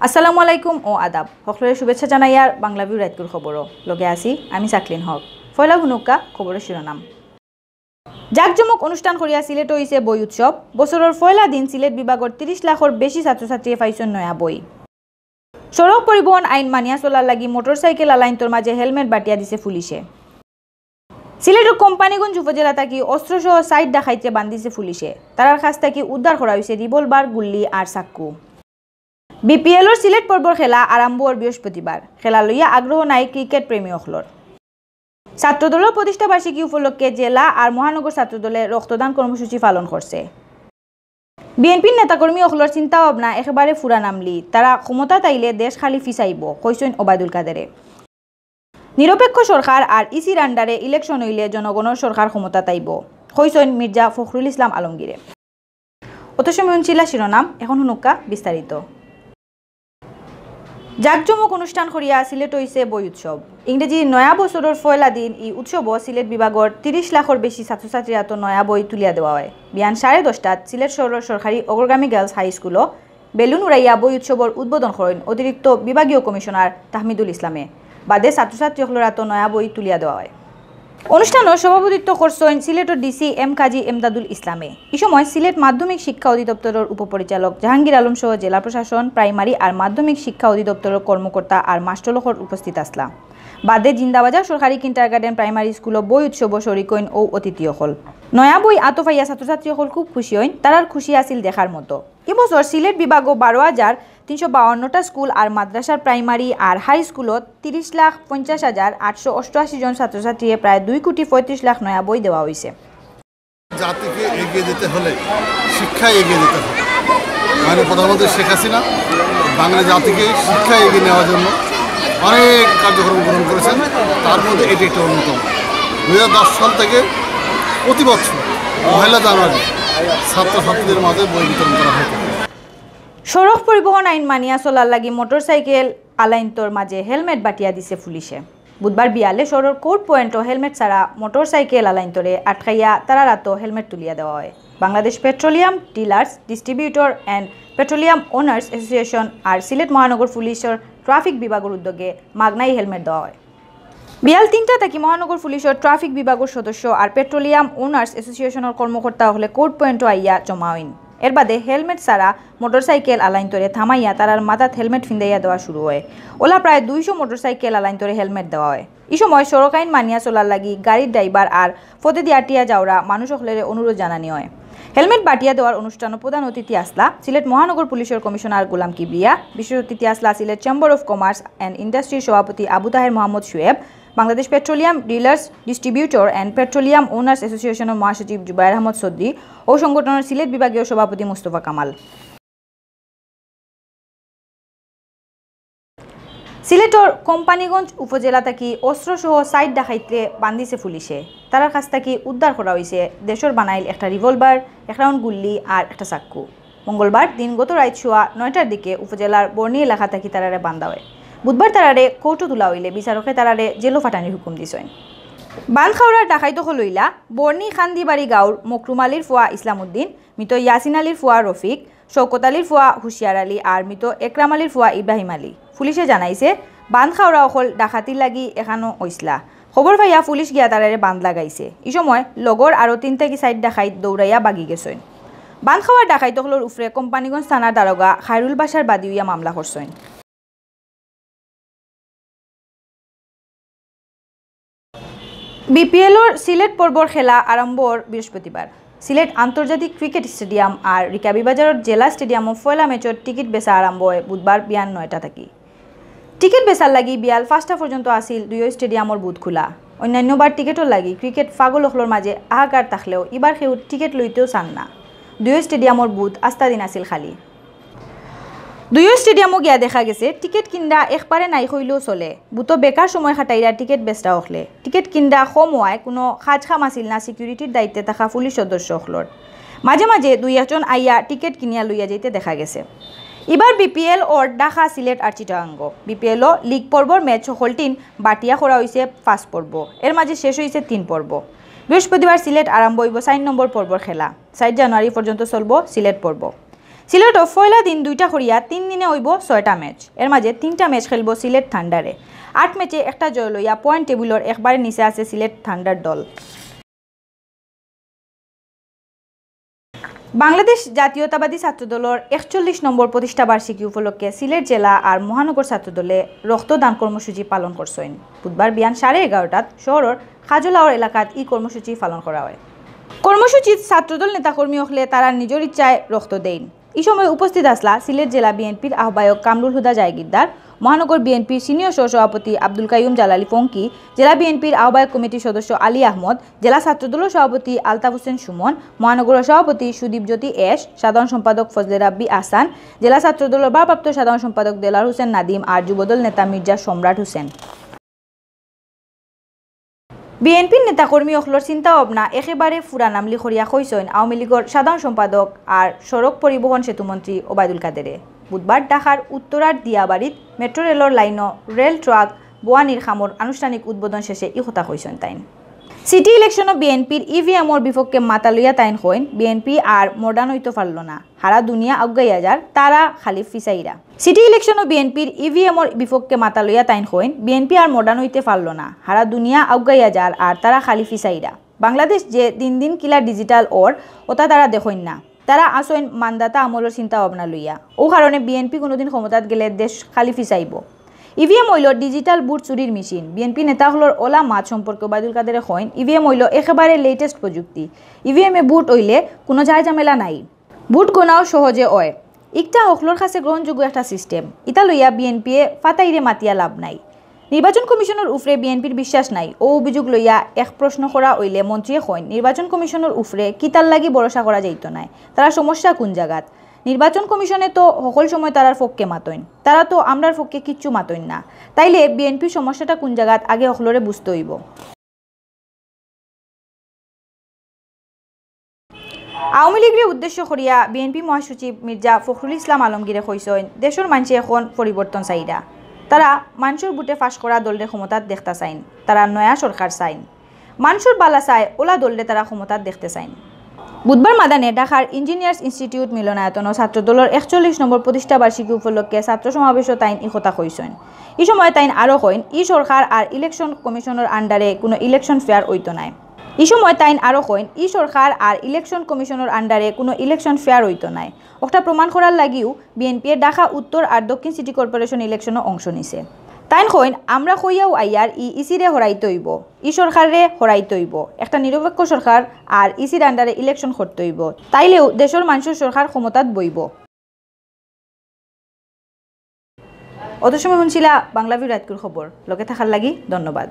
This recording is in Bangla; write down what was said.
আসসালামু আলাইকুম ও আদাব সকলরে শুভেচ্ছা জানাই আর বাংলাভিউ রাইতকুর খবরও লগে আছি আমি সাকলিন হক ফয়লা হুনুকা খবরের শিরোনাম জাকজমক অনুষ্ঠান করিয়া সিলেট হইছে বই উৎসব বছরের পয়লা দিন সিলেট বিভাগের 30 লাখের বেশি ছাত্রছাত্রী পাইছেন নয়া বই সড়ক পরিবহন আইন মানিয়া চলার লাগি মোটরসাইকেল আলাইনতর মাঝে হেলমেট বাটিয়া দিছে পুলিশে সিলেটের কোম্পানিগঞ্জ উপজেলা থাকি অস্ত্রসহ সাইড ডাকাইতে বান্ধিছে পুলিশে তারার কাছ থেকে উদ্ধার করা হয়েছে রিভলভার গুল্লি আর চাক্কু বিপিএলর সিলেট পর্বর খেলা আরম্ভ বৃহস্পতিবার খেলা লইয়া আগ্রহ নাই ক্রিকেট প্রেমীসকলর ছাত্রদলের প্রতিষ্ঠা বার্ষিকী উপলক্ষে জেলা আর মহানগর ছাত্রদলে রক্তদান কর্মসূচি পালন করছে বিএনপির নেতাকর্মীসকলর চিন্তা ভাবনা একেবারে ফুরা নামলি তারা ক্ষমতা তাইলে দেশ খালি ফিসাইব কইছেন ওবায়দুল কাদেরে নিরপেক্ষ সরকার আর ইসির আন্ডারে ইলেকশন হইলে জনগণের সরকার ক্ষমতা তাইব কইছেন মির্জা ফখরুল ইসলাম আলমগীরে অত সময় ছিল শিরোনাম এখন হুনুকা বিস্তারিত জাকজমক অনুষ্ঠান করিয়া সিলেট হইছে বই উৎসব ইংরেজি নয়া বছরের পয়লা দিন এই উৎসব সিলেট বিভাগের 30 লাখের বেশি ছাত্রছাত্রীরা তো নয়া বই তুলিয়া দেওয়া হয় বিয়ান 10:30টাত সিলেট শহরের সরকারি অগ্রগামী গার্লস হাই স্কুলও বেলুন উড়াইয়া বই উৎসবের উদ্বোধন করেন অতিরিক্ত বিভাগীয় কমিশনার তাহমিদুল ইসলামে বাদে ছাত্রছাত্রীসকলরা তো নয়া বই তুলিয়া দেওয়া হয় অনুষ্ঠানের সভাপতিত্ব করছেন সিলেটের ডিসি এম কাজী এমদাদুল ইসলামে এই সময় সিলেট মাধ্যমিক শিক্ষা অধিদপ্তরের উপপরিচালক জাহাঙ্গীর আলম সহ জেলা প্রশাসন প্রাইমারি আর মাধ্যমিক শিক্ষা অধিদপ্তরের কর্মকর্তা আর মাস্টরলোকর উপস্থিত আসলা বাদে জিন্দাবাজার সরকারি কিন্ডারগার্টেন প্রাইমারি স্কুল বই উৎসব শরিক হইন ও অতিথিসকল নয়া বই আতফাইয়া ছাত্রছাত্রীসকল খুব খুশি হইন তারার খুশি আছিল দেখার মতো এবছর সিলেট বিভাগও 12,352টা স্কুল আর মাদ্রাসার প্রাইমারি আর হাই স্কুলত 30,50,888 জন ছাত্রছাত্রী প্রায় 2,35,00,000 নয়া বই দেওয়া হয়েছে জাতিকে এগিয়ে দিতে হলে শিক্ষায় এগিয়ে দিতে হবে মানে প্রধানমন্ত্রী শেখ হাসিনা বাংলা জাতিকে শিক্ষায় এগিয়ে নেওয়ার জন্য অনেক কার্যক্রম গ্রহণ করেছেন তার মধ্যে এটি একটি অন্যতম 2010 সাল থেকে প্রতি বছর 1 জানুয়ারি ছাত্রছাত্রীদের মাঝে বই বিতরণ করা হয় সড়ক পরিবহন আইন মানিয়া চলার লাগি মোটরসাইকেল আলাইনতর মাঝে হেলমেট বাটিয়া দিছে পুলিশে বুধবার বিয়ালে শহরের কোর্ট পয়েন্টও হেলমেট ছাড়া মোটরসাইকেল আলাইনতরে আটকাইয়া তারা রাতো হেলমেট তুলিয়া দেওয়া হয় Bangladesh petroleum dealers distributor and petroleum owners association আর সিলেট মহানগর পুলিশের ট্রাফিক বিভাগের উদ্যোগে মাগনাই হেলমেট দেওয়া হয় বিয়াল 3টা থেকে মহানগর পুলিশের ট্রাফিক বিভাগের সদস্য আর পেট্রোলিয়াম ওনার্স অ্যাসোসিয়েশনের কর্মকর্তা হলে কোর্ট পয়েন্টও আইয়া জমা হইন এর বাদে হেলমেট ছাড়া মোটরসাইকেল আলাইনতরে থামাইয়া তারার মাথাত হেলমেট ফিন্দাইয়া দেওয়া শুরু হয় ওলা প্রায় 200 মোটরসাইকেল আলাইনতরে হেলমেট দেওয়া হয় এই সময় সড়ক আইন মানিয়া চলার লাগি গাড়ির ড্রাইভার আর ফতেদি আটিয়া যাওয়া মানুষ সকলের অনুরোধ জানানি হয় হেলমেট বাটিয়া দেওয়ার অনুষ্ঠানে প্রধান অতিথি আসলা সিলেট মহানগর পুলিশের কমিশনার গোলাম কিবরিয়া বিশেষ অতিথি আসলা Sylhet chamber of commerce and ইন্ডাস্ট্রির সভাপতি Abu Taher Mohammad Shuaib Bangladesh petroleum dealers distributor and petroleum owners অ্যাসোসিয়েশনের মহাসচিব জুবাইর আহমদ সদ্দি ও সংগঠনের সিলেট বিভাগীয় সভাপতি মুস্তফা কামাল সিলেটর কোম্পানিগঞ্জ উপজেলা থেকে অস্ত্রসহ সাইড ডাকাইতে বান্ধিছে পুলিশে তারার কাছ থেকে উদ্ধার করা হয়েছে দেশের বানাইল একটা রিভলভার এক রাউন্ড গুল্লি আর একটা চাক্কু মঙ্গলবার দিনগত রাত সোয়া 9টার দিকে উপজেলার বর্ণি এলাকা থেকে তারারে বান্ধা হয় বুধবার তারারে কোর্টও তোলা হইলে বিচারকে তারারে জেলও ফাটানির হুকুম দিছেন বানখাওড়ার ডাকাইত হলইলা বর্ণি খান্দিবাড়ি গাঁওর মকরুম আলীর ফুয়া ইসলাম উদ্দিন মৃত ইয়াসিন আলীর ফুয়া রফিক শৌকত আলীর ফুয়া হুশিয়ার আলী আর মৃত একরাম আলীর ফুয়া ইব্রাহিম আলী পুলিশে জানাইছে বানখাওড়া অকল ডাকাতির লাগি এখানো হইসলা খবর পাইয়া পুলিশ গিয়া তারারে বান্ধ লাগাইছে এই সময় লগর আরও 3 থেকে 4 ডাকাইত দৌড়াইয়া বাগি গেছেন বানখাওয়ার ডাকাইতকলর উফরে কোম্পানিগঞ্জ থানার দারোগা খায়রুল বাসার বাদী হইয়া মামলা করছেন বিপিএলর সিলেট পর্বর খেলা আরম্ভ বৃহস্পতিবার সিলেট আন্তর্জাতিক ক্রিকেট স্টেডিয়াম আর রিকাবিবাজারের জেলা স্টেডিয়ামও পয়লা ম্যাচের টিকিট বেচা আরম্ভ হয় বুধবার বিয়ান 9টা থেকে টিকিট বেচার লাগি বিয়াল 5টা পর্যন্ত আসিল 2 স্টেডিয়ামের বুথ খোলা অন্যান্যবার টিকিটর লাগি ক্রিকেট পাগলসকলর মাঝে আহাকার থাকলেও এবার কেউ টিকিট লইতেও চান না 2 স্টেডিয়ামের বুথ আস্তা দিন আসিল খালি 2 স্টেডিয়ামও গিয়া দেখা গেছে টিকিট কিনা একবারে নাই হইলেও চলে বুতো বেকার সময় খাটাইরা টিকিট বেচটা হলে টিকিট কিনা কম হওয়ায় কোনো খাজ খাম আসিল না সিকিউরিটির দায়িত্বে থাকা পুলিশ সদস্য হলর মাঝে মাঝে 2-1 আইয়া টিকিট কিনিয়া লইয়া যেতে দেখা গেছে এবার বিপিএল ওর ঢাকা সিলেট আর চিটাগাঙ্গ বিপিএলও লিগ পর্বর ম্যাচ সকলটিন বাটিয়া করা হয়েছে 5 পর্ব এর মাঝে শেষ হয়েছে 3 পর্ব বৃহস্পতিবার সিলেট আরম্ভ হইব 4 নম্বর পর্বর খেলা 4 জানুয়ারি পর্যন্ত চলব সিলেট পর্ব সিলেটও পয়লা দিন 2টা করিয়া 3 দিনে হইব 6টা ম্যাচ। এর মাঝে 3টা ম্যাচ খেলব সিলেট থান্ডারে। 8 ম্যাচে একটা জয় লইয়া পয়েন্ট টেবিলের একবারে নিচে আছে সিলেট থান্ডার দল। বাংলাদেশ জাতীয়তাবাদী ছাত্রদলের 41 নম্বর প্রতিষ্ঠা বার্ষিকী উপলক্ষে সিলেট জেলা আর মহানগর ছাত্রদলে রক্তদান কর্মসূচি পালন করছেন। বুধবার বিয়ান 11:30টাত শহরের খাজলাওর এলাকাত এই কর্মসূচি পালন করা হয়। কর্মসূচিত ছাত্রদল নেতাকর্মী হলে তারা নিজের ইচ্ছায় রক্ত দেন। এই সময় উপস্থিত আসলা সিলেট জেলা বিএনপির আহ্বায়ক কামরুল হুদা জায়গিরদার, মহানগর বিএনপির সিনিয়র সহসভাপতি আব্দুল কাইয়ুম জালালি ফঙ্কি, জেলা বিএনপির আহ্বায়ক কমিটির সদস্য আলী আহমদ, জেলা ছাত্রদলের সভাপতি আলতাফ হোসেন সুমন, মহানগর সভাপতি সুদীপ জ্যোতি এস, সাধারণ সম্পাদক ফজলে রাব্বি আহসান, জেলা ছাত্রদলের ভারপ্রাপ্ত সাধারণ সম্পাদক দেলার হোসেন নাদিম আর যুবদল নেতা মির্জা সম্রাট হোসেন। বিএনপির নেতাকর্মী অখলর চিন্তা ভাবনা একেবারে ফুরা নামলি করিয়া কইসেন আওয়ামী লীগের সাধারণ সম্পাদক আর সড়ক পরিবহন সেতুমন্ত্রী ওবায়দুল কাদেরে। বুধবার ঢাকার উত্তরার দিয়াবাড়িত মেট্রো রেলর লাইনও রেল ট্রাক বোয়ানির খামর আনুষ্ঠানিক উদ্বোধন শেষে ই কথা কইসেন তাইন। সিটি ইলেকশনও বিএনপির ইভিএমর বিপক্ষে মাতা লইয়া তাইন কইন বিএনপি আর মডার্ন হইতে পারল না, হারা দুনিয়া আগাইয়া যার তারা খালি ফিসাইরা। সিটি ইলেকশনও বিএনপির ইভিএমর বিপক্ষে মাতা লইয়া তাইন কইন বিএনপি আর মডার্ন হইতে পারল না, হারা দুনিয়া আগাইয়া যার আর তারা খালি ফিসাইরা। বাংলাদেশ যে দিন দিন কিলা ডিজিটাল ওর ওটা তারা দেখইন না, তারা আসইন মানদাতা আমলের চিন্তা ভাবনা লইয়া। ও কারণে বিএনপি কোনোদিন ক্ষমতাত গেলে দেশ খালি ফিসাইব। ইভিএম হইল ডিজিটাল বুট চুরির মেশিন। বিএনপি নেতাগুলোর ওলা মাত সম্পর্কে ওবায়দুল কাদেরে কইন ইভিএম হইল একেবারে লেটেস্ট প্রযুক্তি। ইভিএমে বুট হইলে কোনো ঝামেলা নাই, বুট গোনাও সহজে হয়। ইকটা হকলোর কাছে গ্রহণযোগ্য একটা সিস্টেম। ইটা লইয়া বিএনপিয়ে ফাতাইরে মাতিয়া লাভ নাই। নির্বাচন কমিশনের উফরে বিএনপির বিশ্বাস নাই ও অভিযোগ লইয়া এক প্রশ্ন করা হইলে মন্ত্রীয়ে কইন নির্বাচন কমিশনের উফরে কিতার লাগি ভরসা করা যাইত নাই, তারা সমস্যা কোন জায়গাত। নির্বাচন কমিশনে তো সকল সময় তারার পক্ষে মাতইন, তারা তো আমরার পক্ষে কিচ্ছু মাতইন না। তাইলে বিএনপির সমস্যাটা কোন জায়গাত আগে সকলরে বুঝতে হইব। আওয়ামী লীগের উদ্দেশ্য করিয়া বিএনপি মহাসচিব মির্জা ফখরুল ইসলাম আলমগীরে কইসেন দেশের মানুষে এখন পরিবর্তন চাইরা, তারা মানুষের বুটে ফাঁস করা দলের ক্ষমতাত দেখতে চাইন, তারা নয়া সরকার চাইন, মানুষের বালা চায় ওলা দলরে তারা ক্ষমতাত দেখতে চাইন। বুধবার মাদানে ঢাকার ইঞ্জিনিয়ার্স ইনস্টিটিউট মিলনায়তন ছাত্রদলের 41 নম্বর প্রতিষ্ঠা বার্ষিকী উপলক্ষে ছাত্র সমাবেশও তাইন ই কথা কইসেন। এই সময় তাইন আরও কইন ই সরকার আর ইলেকশন কমিশনের আন্ডারে কোনো ইলেকশন ফেয়ার হইতো নাই। এই সময় তাইন আরও কইন ই সরকার আর ইলেকশন কমিশনের আন্ডারে কোনো ইলেকশন ফেয়ার হইতো নাই। ওটা প্রমাণ করার লাগিও বিএনপি ঢাকা উত্তর আর দক্ষিণ সিটি কর্পোরেশন ইলেকশনও অংশ নিছে। তাইন কইন আমরা কইয়াও আইয়ার ইসিরে হরাইতে হইব, ই সরকারে হরাইতে হইব, একটা নিরপেক্ষ সরকার আর ইসির আন্ডারে ইলেকশন করতে হইব, তাইলেও দেশের মানুষের সরকার ক্ষমতাত বইব। অত সময় শুনছিলা বাংলাভিউ রাতকুর খবর। লগে থাকার লাগি ধন্যবাদ।